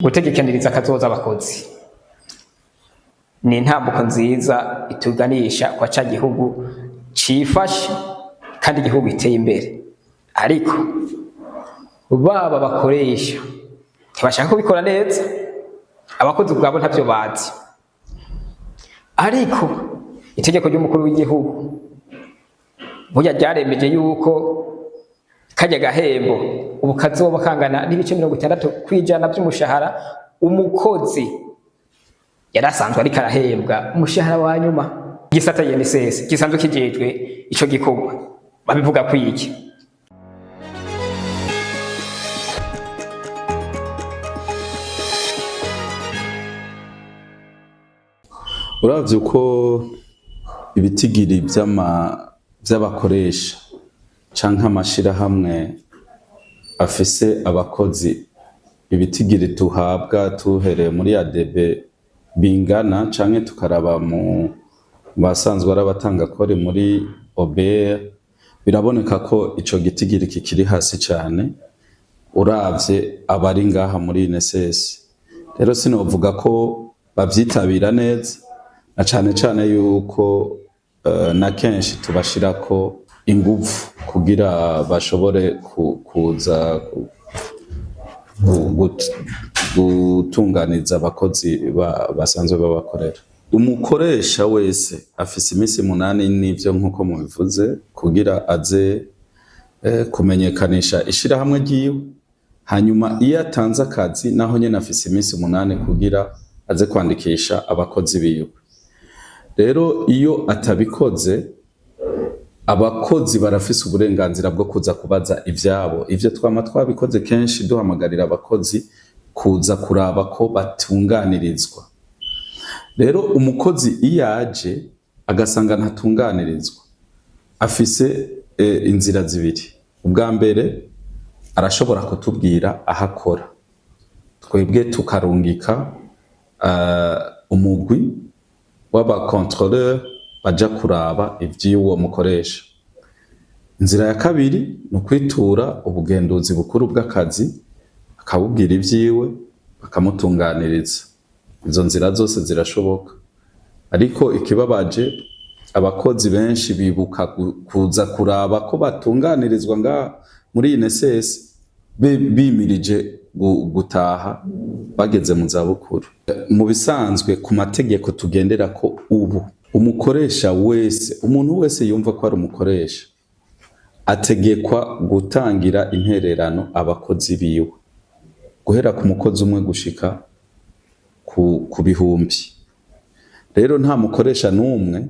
Gutegekaniriza akazoza abakozi ni intambuko nziza ituganisha kwa ca gihugu cifashe kandi igihugu giteye imbere, ariko baba bakoresha ntibashaka kubikora neza, abakozi ubwabo ntavyo bazi. Ariko itegeko ry'umukuru w'igihugu burya ryaremeje yuko kajya gahembo ubu kazoba kangana n'ibice 60% by'umushahara umukozi yarasanzwe ariko arahembwa umushahara wa nyuma. Gisata INSS gisanzwe kijejwe ico gikorwa babivuga kwiki? Uravye uko ibitigiri vy'abakoresha canke amashirahamwe afise abakozi, ibitigiri tuhabwa tuhereye muri ADB bingana canke tukaraba mu basanzwe ari abatangakori muri OBR, biraboneka ko ico gitigiri kikiri hasi cane uravye abari ngaha muri INSS. Rero sinovuga ko bavyitabira neza, na cane cane yuko na kenshi tubashirako inguvu kugira bashobore kuza gutunganiza abakozi basanzwe babakorera. Umukoresha wese afise iminsi 8 n'ivyo nkuko mubivuze kugira aze kumenyekanisha ishirahamwe ryiwe, hanyuma iyo atanze akazi naho nyene afise iminsi 8 kugira aze kwandikisha abakozi biwe. Rero iyo atabikoze, abakozi barafise uburenganzira bwo kuza kubaza ivyabo. Ivyo twama twabikoze kenshi duhamagarira abakozi kuza kuraba ko batunganirizwa. Rero umukozi iyaje agasanga ntatunganirizwa, afise inzira zibiri. Ubwa mbere arashobora kutubwira ahakora, twebwe tukarungika umugwi w'abakontroleur baja kuraba ivy'uwo mukoresha. Inzira ya kabiri ni ukwitura ubugenduzi bukuru bw'akazi, akabubwira ivyiwe bakamutunganiriza. Izo nzira zose zirashoboka, ariko ikibabaje abakozi benshi bibuka kuza kuraba ko batunganirizwa ngaha muri INSS bimirije gutaha bageze mu zabukuru. Mu bisanzwe ku mategeko tugendera ko ubu umukoresha wese, umuntu wese yumva ko ari umukoresha, ategekwa gutangira intererano abakozi biwe, guhera ku mukozi umwe gushika ku bihumbi. Rero nta mukoresha n'umwe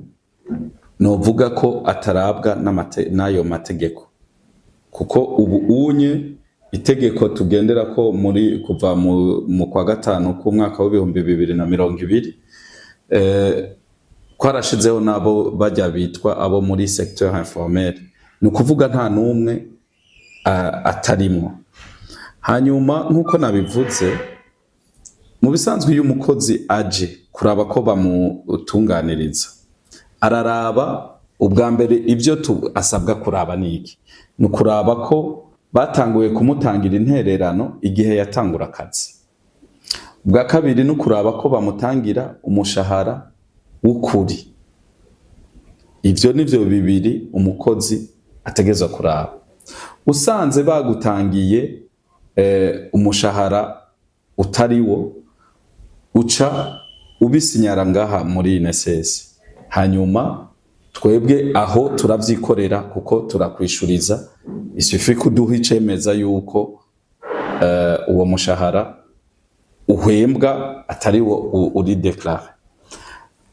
novuga ko atarabwa n'ayo mategeko, kuko ubu unye itegeko tugendera ko muri kuva mu kwa gatanu k'umwaka w'2020 kwarashizeho nabo bajya bitwa abo muri secteur informel, ni ukuvuga nta n'umwe atarimwo. Hanyuma nkuko nabivuze, mu bisanzwe iyo umukozi aje kuraba ko bamutunganiriza, araraba ubwa mbere ivyo asabwa kuraba niki, ni kuraba ko batanguye kumutangira intererano igihe yatangura akazi. Ubwa kabiri ni kuraba ko bamutangira umushahara w'ukuri. Ivyo nivyo bibiri umukozi ategezwa kuraba. Usanze bagutangiye umushahara utariwo, uca ubisinyara ngaha muri INSS, hanyuma twebwe aho turavyikorera kuko turakwishuriza, isufi kuduha icemeza yuko uwo mushahara uhembwa atariwo uri declare.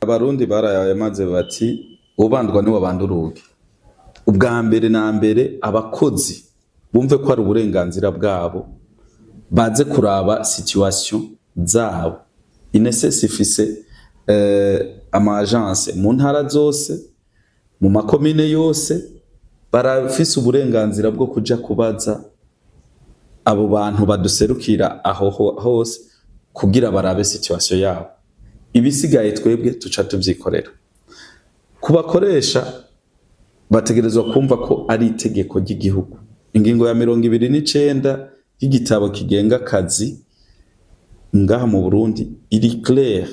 Abarundi barayamaze bati ubandwa ni wabanduruge. Ubwa mbere na mbere abakozi bumve ko ari uburenganzira bwabo, baze kuraba situation zabo. INSS ifise ama agence mu ntara zose, mu makomine yose, barafise uburenganzira bwo kuja kubaza abo bantu baduserukira aho hose kugira barabe situation yabo. Ibisigaye twebwe tuca tuvyikorera. Kubakoresha bategerezwa kumva ko ari itegeko ry'igihugu. Ingingo ya 29 y'igitabo kigenga akazi ngaha mu Burundi iri clair,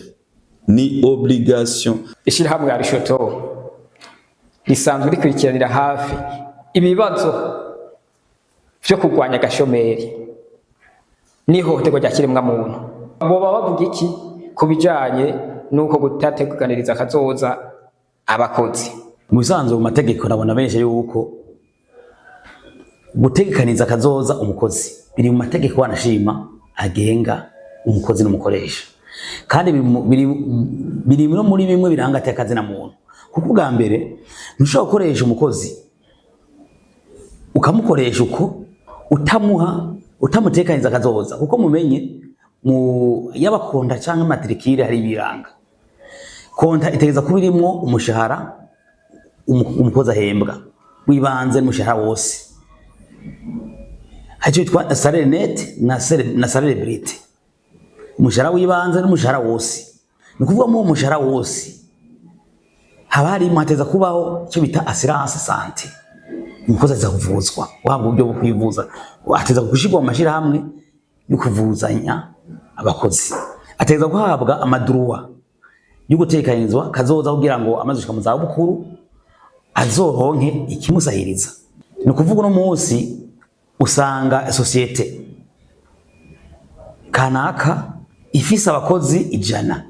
ni obligation. Ishirahamwe ya Rishoto risanzwe rikurikiranira hafi ibibazo vyo kurwanya gashomeri n'ihohoterwa rya kiremwa muntu. Boba bavuga iki kubijanye nuko gutategukaniriza kazoza abakozi? Mu bisanzwe mu mategeko nabona benshi yuko gutegekaniza kazoza umukozi biri mu mategeko wanashima agenga umukozi n'umukoresha, kandi biri no muri bimwe biranga akazi na muntu. Kuko bwa mbere ntushobora gukoresha umukozi ukamukoresha uko utamutekaniza kazoza, kuko mumenye mu yabakonta cyangwa matrikire hari ibiranga. Konta itegeza kuba irimo umushahara umukozi ahembwa wibanze n'umushahara wose, hacyo yitwa salaire net na salaire brut. Umushahara wibanze n'umushahara wose, ni kuvuga mu umushahara wose haba harimo hateza kubaho cyo bita assurance santé. Umukozi aza kuvuzwa waba uburyo bwo kwivuza, ateza gushirwa mu mashirahamwe yo kuvuzanya abakozi, ateza guhabwa amadruwa yo gutekanizwa kazoza kugira ngo amazushika mu za bukuru azoronke ikimusahiriza. Ni kuvuga no munsi usanga societe kanaka ifise abakozi 100,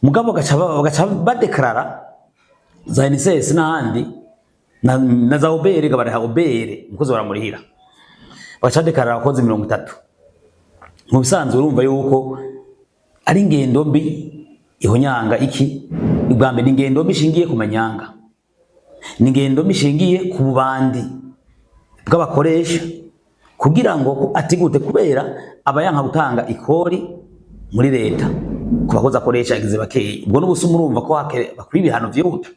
mugabo gacha badeklara za NSS n'ahandi na za obere gabareha obere umukozi baramurihira bacadeklara abakozi 30. Mu bisanzwe urumva yuko ari ingendo mbi ihonyanga iki. Ubwa mbere ingendo mbi ishingiye ku manyanga, ni ingendo mbi ishingiye ku bubandi bw'abakoresha kugira ngo atigute, kubera abayanka gutanga ikori muri leta ku bakozi akoresha agize bakeye. Ubwo n'ubusuma urumva ko bakwiye ibihano vyihuta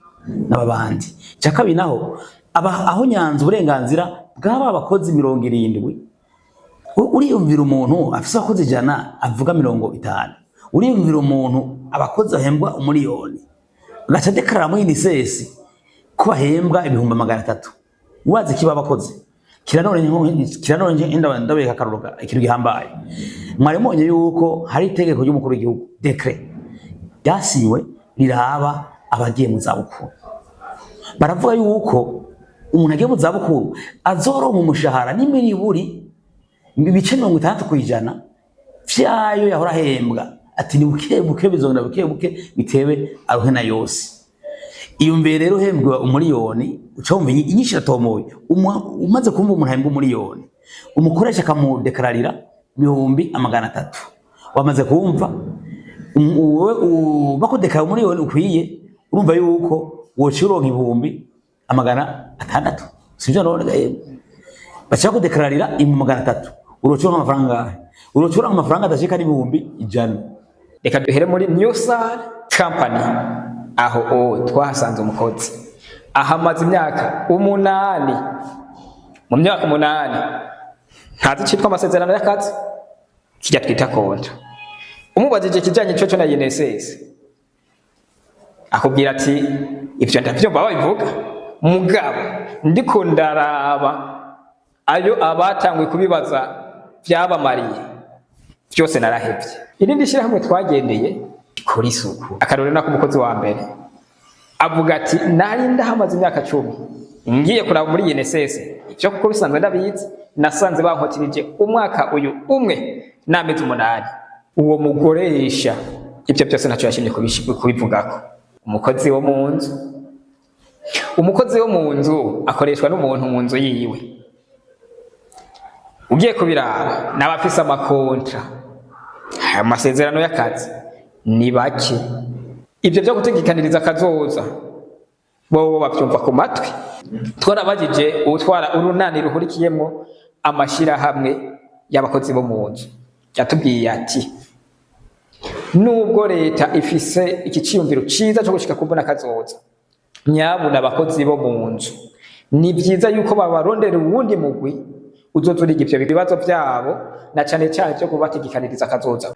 n'ababandi. Cyakabi naho aho nyanza uburenganzira bw'aba bakozi 70. Uriyumvira umuntu afise abakozi 100 avuga 50, uriyumvira umuntu abakozi ahembwa 1,000,000 gacha deklara mu NSS ko bahembwa 300,000. Wazi kiba abakozi kiranone ndabeka karuruka ikintu gihambaye. Mwari monye yuko hari itegeko ry'umukuru w'igihugu decret ryasiwe riraba abagiye mu zabukuru. Baravuga yuko umuntu agiye mu zabukuru azoronka umushahara n'imiliburi ibice 60% vyayo yahora ahembwa. Ati ni buke bizonda buke bitewe aruhe na yose. Iyo mbere rero hembwa 1,000,000 ucumva inyishira tomoye umaze kumva umuntu ahembwa 1,000,000 umukoresha kamudeklarira 300,000. Wamaze kumva bakudeklara 1,000,000 ukwiye, urumva yuko wocuronka 600,000. Sivyo none bacha kudeklarira 300,000 urocuronka amafaranga, urocuronka amafaranga adashika 100,000. Reka duhere muri Newstar Company, aho twahasanze umukozi ahamaze imyaka 8. Mu myaka 8 ntazi citwa amasezerano y'akazi kijya twita kontra. Umubajije kijanye cyo na INSS akubwira ati ivyo ndavyo baba bivuga, mugabo ndiko ndaraba ayo abatangwe kubibaza byabamariye byose narahevye. Irindi shirahamwe twagendeye ikora isuku akarore nako umukozi wa mbere avuga ati nari ndahamaze imyaka 10 ngiye kuraba muri INSS ivyo kuko bisanzwe ndabizi, nasanze bankotirije umwaka uyu umwe n'amezi 8. Uwo mugoresha ivyo byose naco yashimye kubivugako. Umukozi wo mu nzu akoreshwa n'umuntu mu nzu yiwe. Ugiye kubiraba n'abafise amakontra amasezerano y'akazi ni bake. Ibyo byo gutegekaniriza kazoza bo bavyumva ku matwi. Twarabajije utwara urunani ruhurikiyemo amashirahamwe y'abakozi bo mu nzu, yatubwiye ati nubwo leta ifise ikiciyumviro ciza cyo gushika kubona kazoza, nyabuna abakozi bo mu nzu ni byiza yuko babarondera uwundi mugwi uzozuriga ivyo bibazo byabo, na cane cyane cyo kubategekaniriza kazoza.